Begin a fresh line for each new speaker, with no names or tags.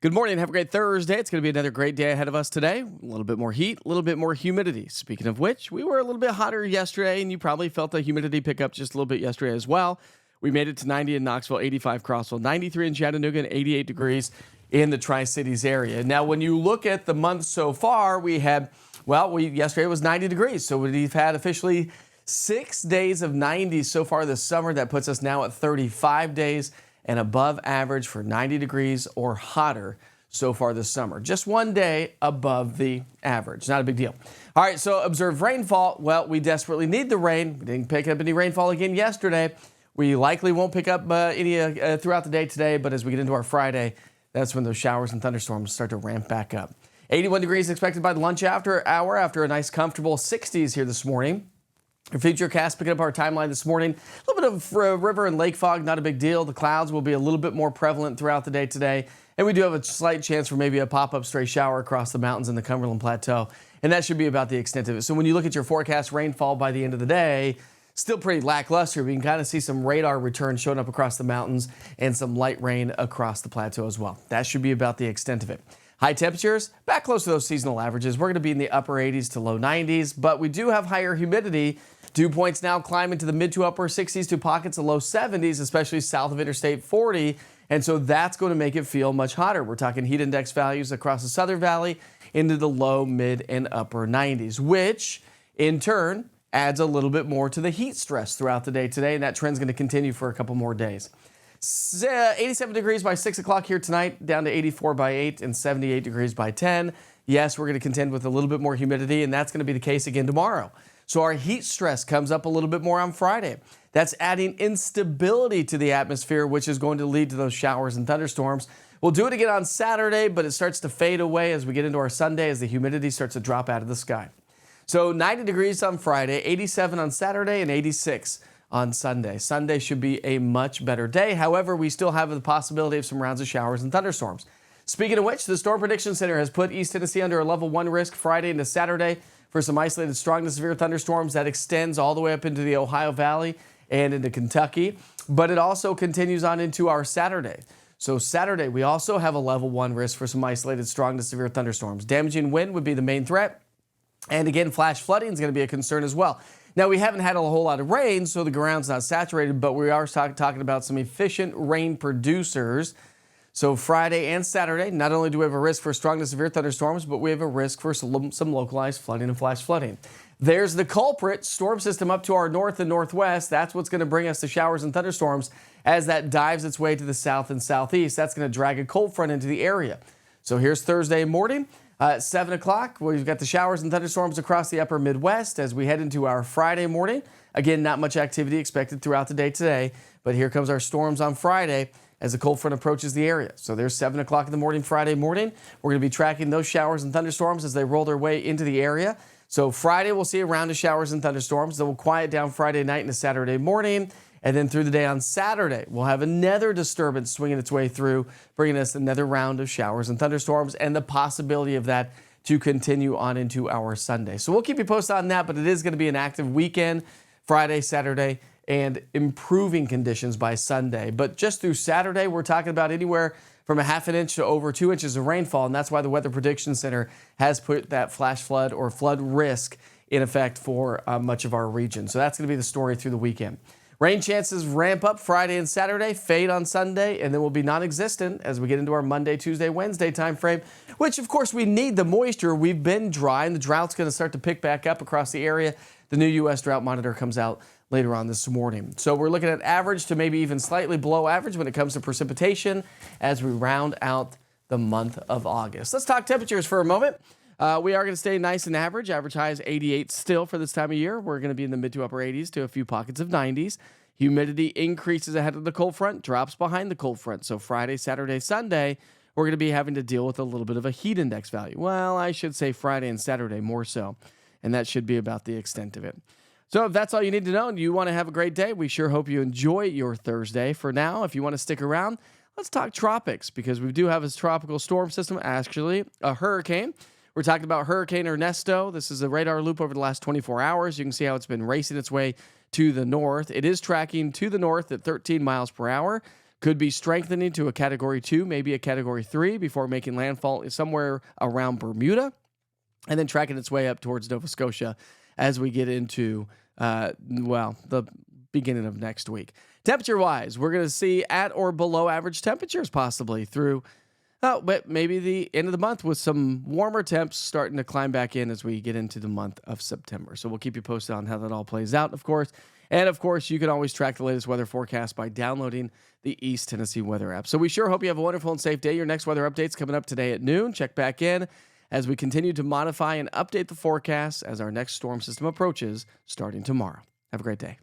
Good morning. Have a great Thursday. It's going to be another great day ahead of us today. A little bit more heat, a little bit more humidity. Speaking of which, we were a little bit hotter yesterday, and you probably felt the humidity pick up just a little bit yesterday as well. We made it to 90 in Knoxville, 85 Crossville, 93 in Chattanooga, and 88 degrees in the Tri-Cities area. Now, when you look at the month so far, yesterday was 90 degrees. So we've had officially 6 days of 90s so far this summer. That puts us now at 35 days and above average for 90 degrees or hotter so far this summer. Just one day above the average. Not a big deal. All right, so observed rainfall. Well, we desperately need the rain. We didn't pick up any rainfall again yesterday. We likely won't pick up any throughout the day today, but as we get into our Friday, that's when those showers and thunderstorms start to ramp back up. 81 degrees expected by the lunch hour after a nice comfortable 60s here this morning. Our futurecast picking up our timeline this morning. A little bit of river and lake fog, not a big deal. The clouds will be a little bit more prevalent throughout the day today. And we do have a slight chance for maybe a pop-up stray shower across the mountains in the Cumberland Plateau. And that should be about the extent of it. So when you look at your forecast rainfall by the end of the day, still pretty lackluster. We can kind of see some radar return showing up across the mountains and some light rain across the plateau as well. That should be about the extent of it. High temperatures, back close to those seasonal averages. We're going to be in the upper 80s to low 90s, but we do have higher humidity. Dew points now climb into the mid to upper 60s to pockets of low 70s, especially south of Interstate 40. And so that's going to make it feel much hotter. We're talking heat index values across the Southern Valley into the low, mid, and upper 90s, which in turn adds a little bit more to the heat stress throughout the day today. And that trend's going to continue for a couple more days. 87 degrees by 6 o'clock here tonight, down to 84 by 8 and 78 degrees by 10. Yes, we're going to contend with a little bit more humidity, and that's going to be the case again tomorrow. So our heat stress comes up a little bit more on Friday. That's adding instability to the atmosphere, which is going to lead to those showers and thunderstorms. We'll do it again on Saturday, but it starts to fade away as we get into our Sunday as the humidity starts to drop out of the sky. So 90 degrees on Friday, 87 on Saturday, and 86 on Sunday. Sunday should be a much better day. However, we still have the possibility of some rounds of showers and thunderstorms. Speaking of which, the Storm Prediction Center has put East Tennessee under a level 1 risk Friday into Saturday for some isolated strong to severe thunderstorms that extends all the way up into the Ohio Valley and into Kentucky. But it also continues on into our Saturday. So Saturday, we also have a level 1 risk for some isolated strong to severe thunderstorms. Damaging wind would be the main threat. And again, flash flooding is going to be a concern as well. Now, we haven't had a whole lot of rain, so the ground's not saturated, but we are talking about some efficient rain producers. So Friday and Saturday, not only do we have a risk for strong to severe thunderstorms, but we have a risk for some localized flooding and flash flooding. There's the culprit, storm system up to our north and northwest. That's what's going to bring us the showers and thunderstorms as that dives its way to the south and southeast. That's going to drag a cold front into the area. So here's Thursday morning. 7 o'clock, we've got the showers and thunderstorms across the upper Midwest as we head into our Friday morning. Again, not much activity expected throughout the day today, but here comes our storms on Friday as the cold front approaches the area. So there's 7 o'clock in the morning, Friday morning. We're going to be tracking those showers and thunderstorms as they roll their way into the area. So Friday, we'll see a round of showers and thunderstorms that will quiet down Friday night into Saturday morning. And then through the day on Saturday, we'll have another disturbance swinging its way through, bringing us another round of showers and thunderstorms and the possibility of that to continue on into our Sunday. So we'll keep you posted on that, but it is going to be an active weekend, Friday, Saturday, and improving conditions by Sunday. But just through Saturday, we're talking about anywhere from a half an inch to over 2 inches of rainfall, and that's why the Weather Prediction Center has put that flash flood or flood risk in effect for much of our region. So that's going to be the story through the weekend. Rain chances ramp up Friday and Saturday, fade on Sunday, and then will be non-existent as we get into our Monday, Tuesday, Wednesday timeframe, which, of course, we need the moisture. We've been dry, and the drought's going to start to pick back up across the area. The new U.S. Drought Monitor comes out later on this morning. So we're looking at average to maybe even slightly below average when it comes to precipitation as we round out the month of August. Let's talk temperatures for a moment. We are going to stay nice and average. Average high is 88 still for this time of year. We're going to be in the mid to upper 80s to a few pockets of 90s. Humidity increases ahead of the cold front, drops behind the cold front. So Friday, Saturday, Sunday, we're going to be having to deal with a little bit of a heat index value. Well, I should say Friday and Saturday more so. And that should be about the extent of it. So if that's all you need to know and you want to have a great day, we sure hope you enjoy your Thursday. For now, if you want to stick around, let's talk tropics because we do have a tropical storm system, actually a hurricane. We're talking about Hurricane Ernesto. This is a radar loop over the last 24 hours. You can see how it's been racing its way to the north. It is tracking to the north at 13 miles per hour. Could be strengthening to a Category 2, maybe a Category 3 before making landfall somewhere around Bermuda, and then tracking its way up towards Nova Scotia as we get into, the beginning of next week. Temperature-wise, we're going to see at or below average temperatures possibly through but maybe the end of the month with some warmer temps starting to climb back in as we get into the month of September. So we'll keep you posted on how that all plays out, of course. And of course, you can always track the latest weather forecast by downloading the East Tennessee Weather app. So we sure hope you have a wonderful and safe day. Your next weather update's coming up today at noon. Check back in as we continue to modify and update the forecast as our next storm system approaches starting tomorrow. Have a great day.